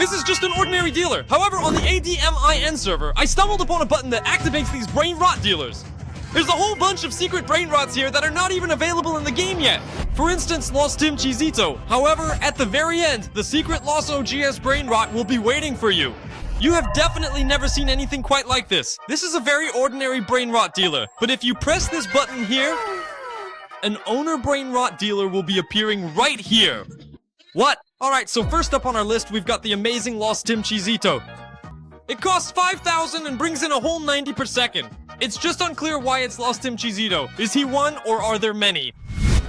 This is just an ordinary dealer. However, on the ADMIN server, I stumbled upon a button that activates these Brainrot dealers. There's a whole bunch of secret Brainrots here that are not even available in the game yet. For instance, Los Chizito. However, at the very end, the secret Los OGS Brainrot will be waiting for you. You have definitely never seen anything quite like this. This is a very ordinary Brainrot dealer, but if you press this button here, an owner Brainrot dealer will be appearing right here. What? Alright, so first up on our list, we've got the amazing Los Chizito. It costs 5,000 and brings in a whole 90 per second. It's just unclear why it's Los Chizito. Is he one or are there many?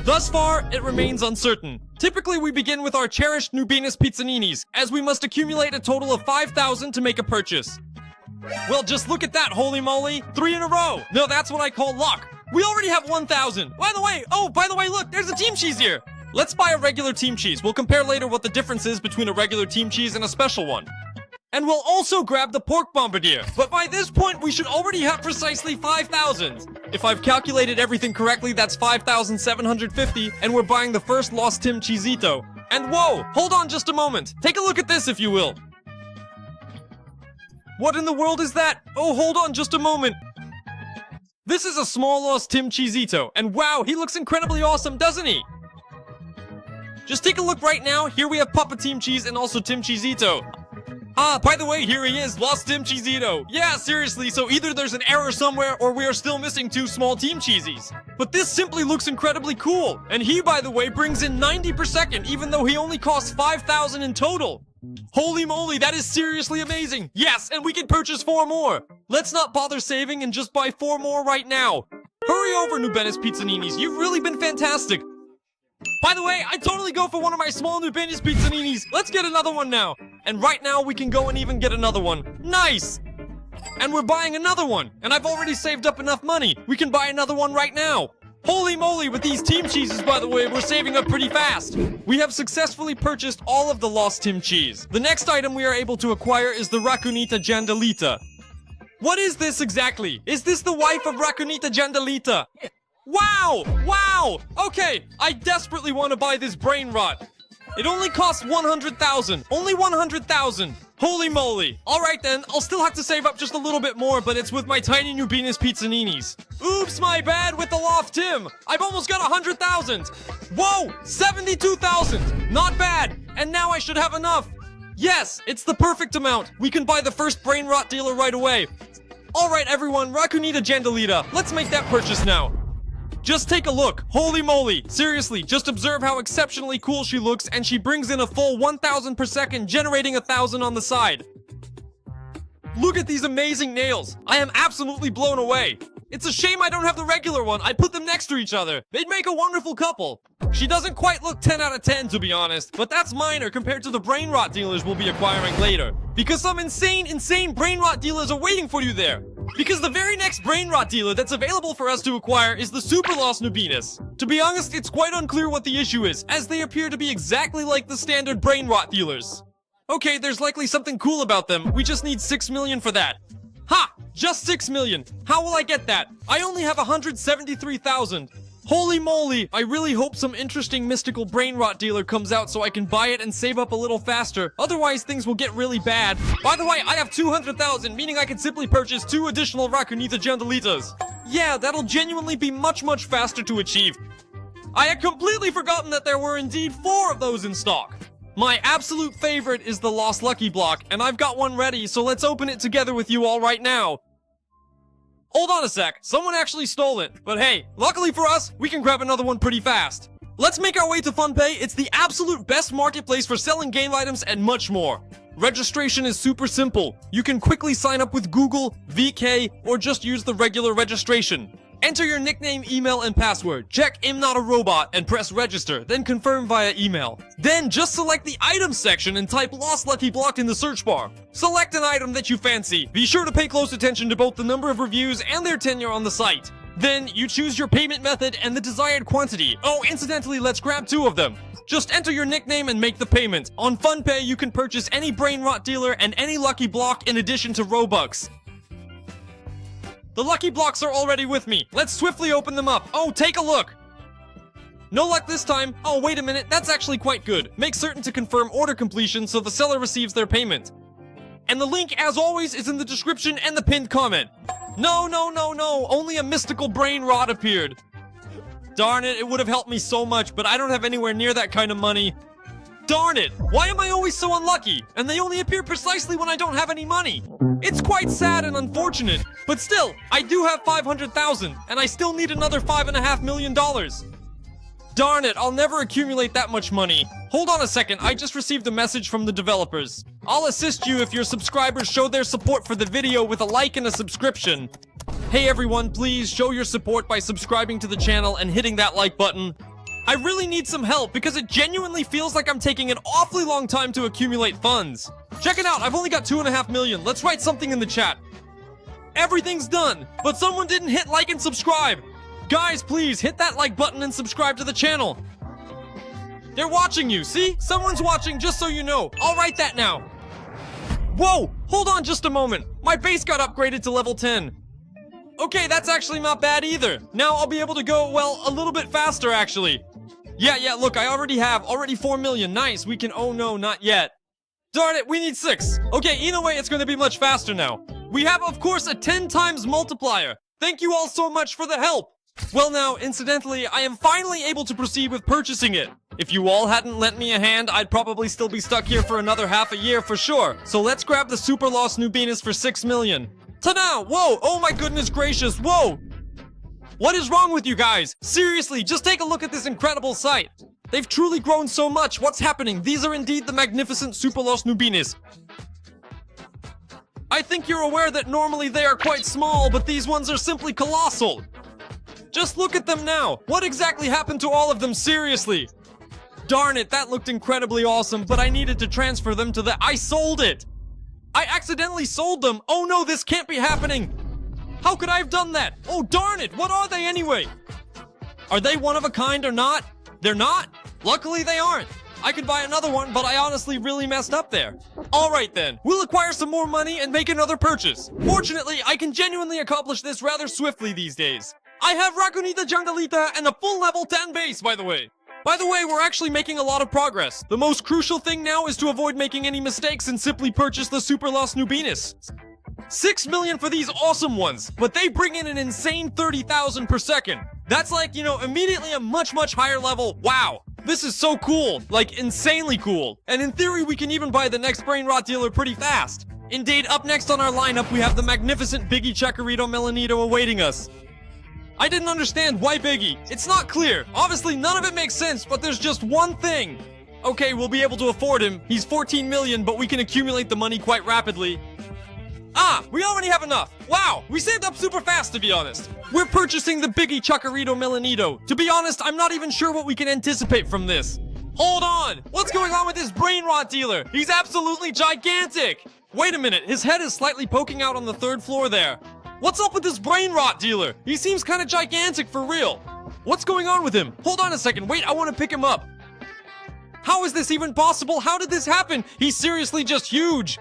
Thus far, it remains uncertain. Typically, we begin with our cherished Nubinas pizzaninis, as we must accumulate a total of 5,000 to make a purchase. Well, just look at that, holy moly! 3 in a row! No, that's what I call luck. We already have 1,000. By the way, look, there's a team cheese here. Let's buy a regular team cheese. We'll compare later what the difference is between a regular team cheese and a special one. And we'll also grab the pork bombardier. But by this point, we should already have precisely 5,000. If I've calculated everything correctly, that's 5,750, and we're buying the first Los Chizito. And whoa, hold on just a moment. Take a look at this, if you will. What in the world is that? Oh, hold on just a moment. This is a small Los Chizito, and wow, he looks incredibly awesome, doesn't he? Just take a look right now. Here we have Papa Team Cheese and also Tim Chizito. Ah, by the way, here he is, Los Chizito. Yeah, seriously, so either there's an error somewhere or we are still missing 2 small Team Cheesies. But this simply looks incredibly cool. And he, by the way, brings in 90 per second, even though he only costs 5,000 in total. Holy moly, that is seriously amazing. Yes, and we can purchase 4 more. Let's not bother saving and just buy 4 more right now. Hurry over, Nubinas Pizzaninis. You've really been fantastic. By the way, I totally go for one of my small Nubinas Pizzaninis. Let's get another one now. And right now, we can go and even get another one. Nice! And we're buying another one. And I've already saved up enough money. We can buy another one right now. Holy moly, with these team cheeses, by the way, we're saving up pretty fast. We have successfully purchased all of the Lost Tim Cheese. The next item we are able to acquire is the Rakunita Jandelita. What is this exactly? Is this the wife of Rakunita Jandelita? Wow! Wow! Okay, I desperately want to buy this Brainrot. It only costs 100,000. Only 100,000. Holy moly. Alright then, I'll still have to save up just a little bit more, but it's with my tiny Nubinas Pizzaninis. Oops, my bad with the Loft Tim. I've almost got 100,000. Whoa, 72,000. Not bad. And now I should have enough. Yes, it's the perfect amount. We can buy the first Brainrot dealer right away. Alright everyone, Rakunita Jandelita. Let's make that purchase now. Just take a look. Holy moly. Seriously, just observe how exceptionally cool she looks, and she brings in a full 1,000 per second, generating 1,000 on the side. Look at these amazing nails. I am absolutely blown away. It's a shame I don't have the regular one. I put them next to each other. They'd make a wonderful couple. She doesn't quite look 10 out of 10, to be honest, but that's minor compared to the Brainrot dealers we'll be acquiring later. Because some insane Brainrot dealers are waiting for you there. Because the very next Brainrot dealer that's available for us to acquire is the Super Los Nubinas. To be honest, it's quite unclear what the issue is, as they appear to be exactly like the standard Brainrot dealers. Okay, there's likely something cool about them. We just need 6 million for that. Ha! Just 6 million. How will I get that? I only have 173,000. Holy moly, I really hope some interesting mystical Brainrot dealer comes out so I can buy it and save up a little faster. Otherwise, things will get really bad. By the way, I have 200,000, meaning I can simply purchase 2 additional Rakunita Jandelitas. Yeah, that'll genuinely be much faster to achieve. I had completely forgotten that there were indeed 4 of those in stock. My absolute favorite is the Lost Lucky Block, and I've got one ready, so let's open it together with you all right now. Hold on a sec, someone actually stole it. But hey, luckily for us, we can grab another one pretty fast. Let's make our way to FunPay. It's the absolute best marketplace for selling game items and much more. Registration is super simple. You can quickly sign up with Google, VK, or just use the regular registration. Enter your nickname, email, and password. Check I'm not a robot and press register, then confirm via email. Then just select the items section and type Lost Lucky Block in the search bar. Select an item that you fancy. Be sure to pay close attention to both the number of reviews and their tenure on the site. Then you choose your payment method and the desired quantity. Oh, incidentally, let's grab 2 of them. Just enter your nickname and make the payment. On FunPay, you can purchase any Brainrot dealer and any Lucky Block in addition to Robux. The Lucky Blocks are already with me. Let's swiftly open them up. Oh, take a look. No luck this time. Oh, wait a minute, that's actually quite good. Make certain to confirm order completion so the seller receives their payment. And the link, as always, is in the description and the pinned comment. No, only a mystical Brainrot appeared. Darn it, it would have helped me so much, but I don't have anywhere near that kind of money. Darn it, why am I always so unlucky? And they only appear precisely when I don't have any money. It's quite sad and unfortunate, but still, I do have 500,000, and I still need another $5.5 million. Darn it, I'll never accumulate that much money. Hold on a second, I just received a message from the developers. I'll assist you if your subscribers show their support for the video with a like and a subscription. Hey everyone, please show your support by subscribing to the channel and hitting that like button. I really need some help because it genuinely feels like I'm taking an awfully long time to accumulate funds. Check it out, I've only got 2.5 million. Let's write something in the chat. Everything's done, but someone didn't hit like and subscribe. Guys, please hit that like button and subscribe to the channel. They're watching you, see? Someone's watching, just so you know. I'll write that now. Whoa, hold on just a moment. My base got upgraded to level 10. Okay, that's actually not bad either. Now I'll be able to go, well, a little bit faster actually. Yeah, look, I already have 4 million. Nice, we can, oh no, not yet. Darn it, we need 6. Okay, either way, it's gonna be much faster now. We have, of course, a 10 times multiplier. Thank you all so much for the help. Well now, incidentally, I am finally able to proceed with purchasing it. If you all hadn't lent me a hand, I'd probably still be stuck here for another half a year for sure. So let's grab the Super Los Nubinas for 6 million. Ta-da! Whoa! Oh my goodness gracious! Whoa! What is wrong with you guys? Seriously, just take a look at this incredible sight. They've truly grown so much. What's happening? These are indeed the magnificent Super Los Nubinas. I think you're aware that normally they are quite small, but these ones are simply colossal. Just look at them now. What exactly happened to all of them, seriously? Darn it, that looked incredibly awesome, but I needed to transfer them to the... I sold it! I accidentally sold them! Oh no, this can't be happening! How could I have done that? Oh darn it, what are they anyway? Are they one of a kind or not? They're not? Luckily they aren't. I could buy another one, but I honestly really messed up there. Alright then, we'll acquire some more money and make another purchase. Fortunately, I can genuinely accomplish this rather swiftly these days. I have Rakunita, Jandelita, and a full level 10 base, by the way. We're actually making a lot of progress. The most crucial thing now is to avoid making any mistakes and simply purchase the Super Los Nubinas. 6 million for these awesome ones, but they bring in an insane 30,000 per second. That's like, you know, immediately a much higher level. Wow, this is so cool, like insanely cool. And in theory, we can even buy the next Brainrot dealer pretty fast. Indeed, up next on our lineup, we have the magnificent Biggie Chakarito Melanito awaiting us. I didn't understand why Biggie. It's not clear. Obviously, none of it makes sense, but there's just one thing. Okay, we'll be able to afford him. He's 14 million, but we can accumulate the money quite rapidly. Ah, we already have enough. Wow, we saved up super fast, to be honest. We're purchasing the Biggie Chakarito Melanito. To be honest, I'm not even sure what we can anticipate from this. Hold on, what's going on with this Brainrot dealer? He's absolutely gigantic. Wait a minute, his head is slightly poking out on the 3rd floor there. What's up with this Brainrot dealer? He seems kind of gigantic for real. What's going on with him? Hold on a second, wait, I want to pick him up. How is this even possible? How did this happen? He's seriously just huge.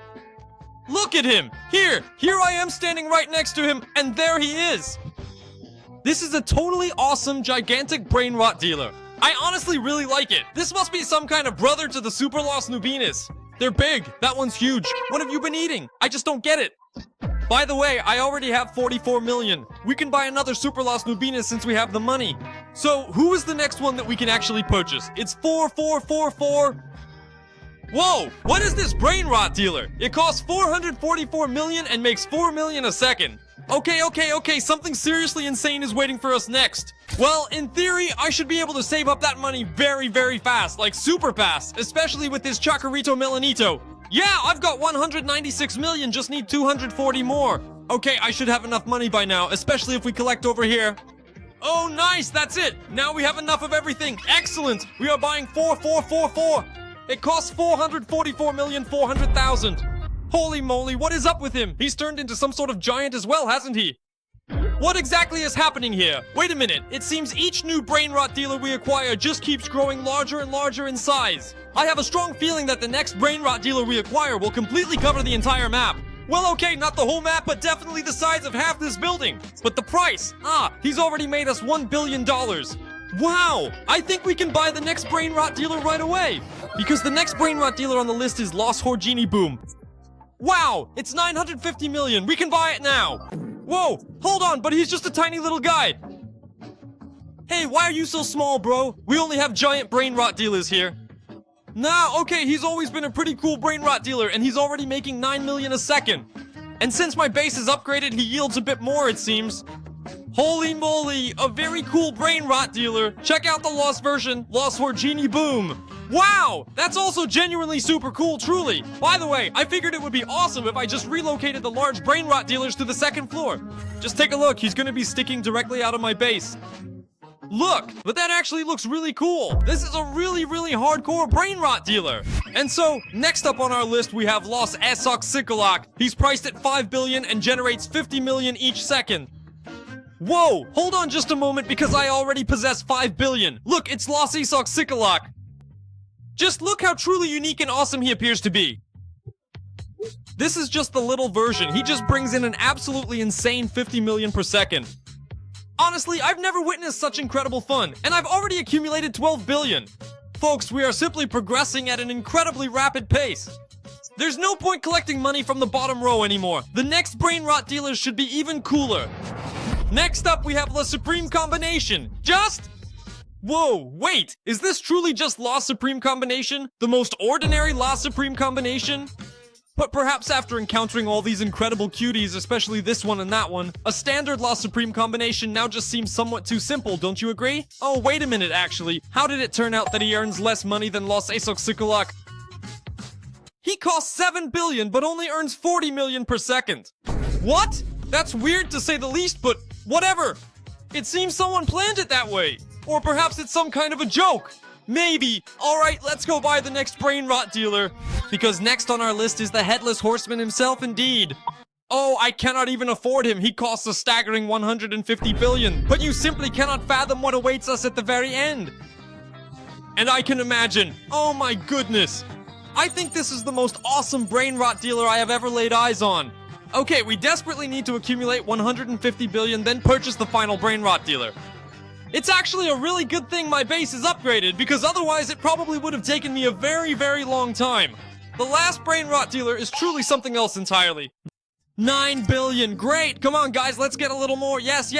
Look at him! Here I am standing right next to him, and there he is! This is a totally awesome, gigantic Brainrot dealer. I honestly really like it. This must be some kind of brother to the Super Los Nubinas. They're big. That one's huge. What have you been eating? I just don't get it. By the way, I already have 44 million. We can buy another Super Los Nubinas since we have the money. So, who is the next one that we can actually purchase? It's 4444... Whoa! What is this Brainrot dealer? It costs 444 million and makes 4 million a second. Okay, something seriously insane is waiting for us next. Well, in theory, I should be able to save up that money very fast, like super fast, especially with this Chakarito Melanito. Yeah, I've got 196 million, just need 240 more. Okay, I should have enough money by now, especially if we collect over here. Oh, nice, that's it. Now we have enough of everything. Excellent. We are buying 4444. It costs 444,400,000. Holy moly, what is up with him? He's turned into some sort of giant as well, hasn't he? What exactly is happening here? Wait a minute, it seems each new Brainrot dealer we acquire just keeps growing larger and larger in size. I have a strong feeling that the next Brainrot dealer we acquire will completely cover the entire map. Well, okay, not the whole map, but definitely the size of half this building. But the price, he's already made us $1 billion. Wow! I think we can buy the next Brainrot dealer right away! Because the next Brainrot dealer on the list is Los Horgini Boom. Wow! It's 950 million! We can buy it now! Whoa! Hold on, but he's just a tiny little guy! Hey, why are you so small, bro? We only have giant Brainrot dealers here. Nah, okay, he's always been a pretty cool Brainrot dealer, and he's already making 9 million a second. And since my base is upgraded, he yields a bit more, it seems. Holy moly, a very cool Brainrot dealer. Check out the lost version, Los Horgini Boom. Wow, that's also genuinely super cool, truly. By the way, I figured it would be awesome if I just relocated the large Brainrot dealers to the second floor. Just take a look, he's gonna be sticking directly out of my base. Look, but that actually looks really cool. This is a really hardcore Brainrot dealer. And so, next up on our list, we have Los Essoc. He's priced at 5 billion and generates 50 million each second. Whoa, hold on just a moment because I already possess 5 billion. Look, it's Los Essoc. Just look how truly unique and awesome he appears to be. This is just the little version. He just brings in an absolutely insane 50 million per second. Honestly, I've never witnessed such incredible fun, and I've already accumulated 12 billion. Folks, we are simply progressing at an incredibly rapid pace. There's no point collecting money from the bottom row anymore. The next Brainrot dealers should be even cooler. Next up, we have La Supreme Combination. Whoa, wait, is this truly just La Supreme Combination? The most ordinary La Supreme Combination? But perhaps after encountering all these incredible cuties, especially this one and that one, a standard La Supreme Combination now just seems somewhat too simple, don't you agree? Oh, wait a minute, actually. How did it turn out that he earns less money than Los Essoc? He costs 7 billion, but only earns 40 million per second. What? That's weird to say the least, but whatever. It seems someone planned it that way. Or perhaps it's some kind of a joke. Maybe. Alright, let's go buy the next Brainrot dealer. Because next on our list is the Headless Horseman himself indeed. Oh, I cannot even afford him. He costs a staggering 150 billion. But you simply cannot fathom what awaits us at the very end. And I can imagine. Oh my goodness. I think this is the most awesome Brainrot dealer I have ever laid eyes on. Okay, we desperately need to accumulate 150 billion, then purchase the final Brainrot dealer. It's actually a really good thing my base is upgraded, because otherwise it probably would have taken me a very long time. The last Brainrot dealer is truly something else entirely. 9 billion, great! Come on guys, let's get a little more. Yes,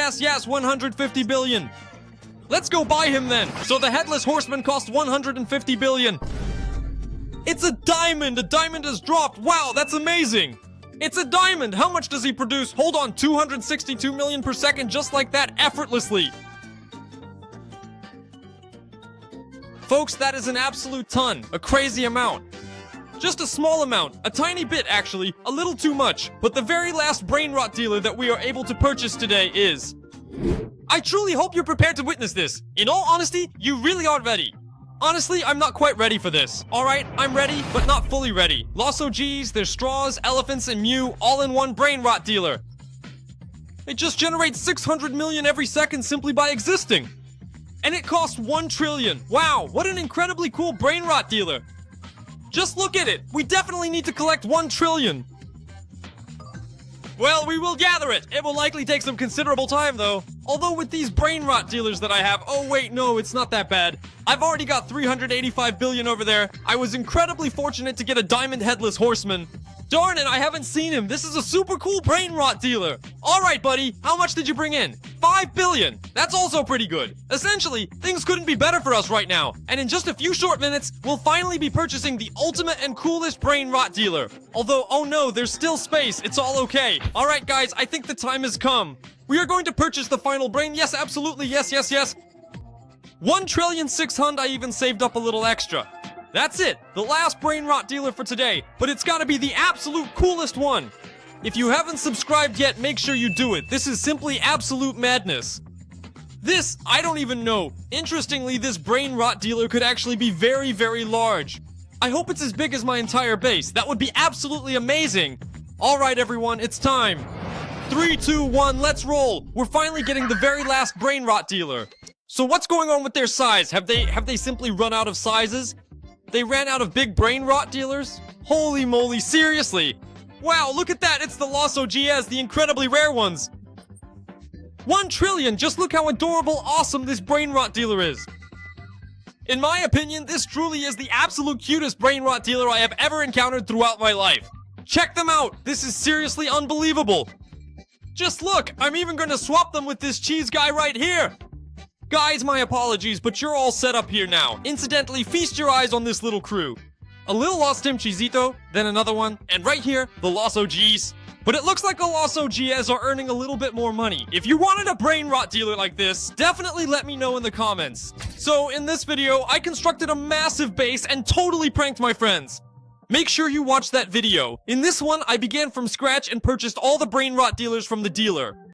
150 billion. Let's go buy him then. So the Headless Horseman cost 150 billion. It's a diamond has dropped. Wow, that's amazing. It's a diamond, how much does he produce? Hold on, 262 million per second, just like that, effortlessly. Folks, that is an absolute ton, a crazy amount. Just a small amount, a tiny bit actually, a little too much. But the very last Brainrot dealer that we are able to purchase today is... I truly hope you're prepared to witness this. In all honesty, you really aren't ready. Honestly, I'm not quite ready for this. Alright, I'm ready, but not fully ready. Los OGs, there's Straws, Elephants, and Mew, all in one Brainrot dealer. It just generates 600 million every second simply by existing. And it costs 1 trillion. Wow, what an incredibly cool Brainrot dealer. Just look at it. We definitely need to collect 1 trillion. Well, we will gather it. It will likely take some considerable time, though. Although with these Brainrot dealers that I have... Oh, wait, no, it's not that bad. I've already got 385 billion over there. I was incredibly fortunate to get a Diamond Headless Horseman. Darn it, I haven't seen him. This is a super cool Brainrot dealer. Alright, buddy, how much did you bring in? 5 billion. That's also pretty good. Essentially, things couldn't be better for us right now. And in just a few short minutes, we'll finally be purchasing the ultimate and coolest Brainrot dealer. Although, oh no, there's still space. It's all okay. Alright, guys, I think the time has come. We are going to purchase the final brain. Yes, absolutely. Yes. 1,600,000,000. I even saved up a little extra. That's it, the last Brainrot dealer for today, but it's gotta be the absolute coolest one. If you haven't subscribed yet, make sure you do it. This is simply absolute madness. This, I don't even know. Interestingly, this Brainrot dealer could actually be very large. I hope it's as big as my entire base. That would be absolutely amazing. Alright everyone, it's time. 3, 2, 1, let's roll. We're finally getting the very last Brainrot dealer. So what's going on with their size? Have they simply run out of sizes? They ran out of big Brainrot dealers? Holy moly, seriously! Wow, look at that, it's the Los OGs, the incredibly rare ones! 1 trillion! Just look how adorable, awesome this Brainrot dealer is. In my opinion, this truly is the absolute cutest Brainrot dealer I have ever encountered throughout my life. Check them out! This is seriously unbelievable! Just look! I'm even gonna swap them with this cheese guy right here! Guys, my apologies, but you're all set up here now. Incidentally, feast your eyes on this little crew. A little Los Chizito, then another one, and right here, the Los OGs. But it looks like the Los OGs are earning a little bit more money. If you wanted a Brainrot dealer like this, definitely let me know in the comments. So, in this video, I constructed a massive base and totally pranked my friends. Make sure you watch that video. In this one, I began from scratch and purchased all the Brainrot dealers from the dealer.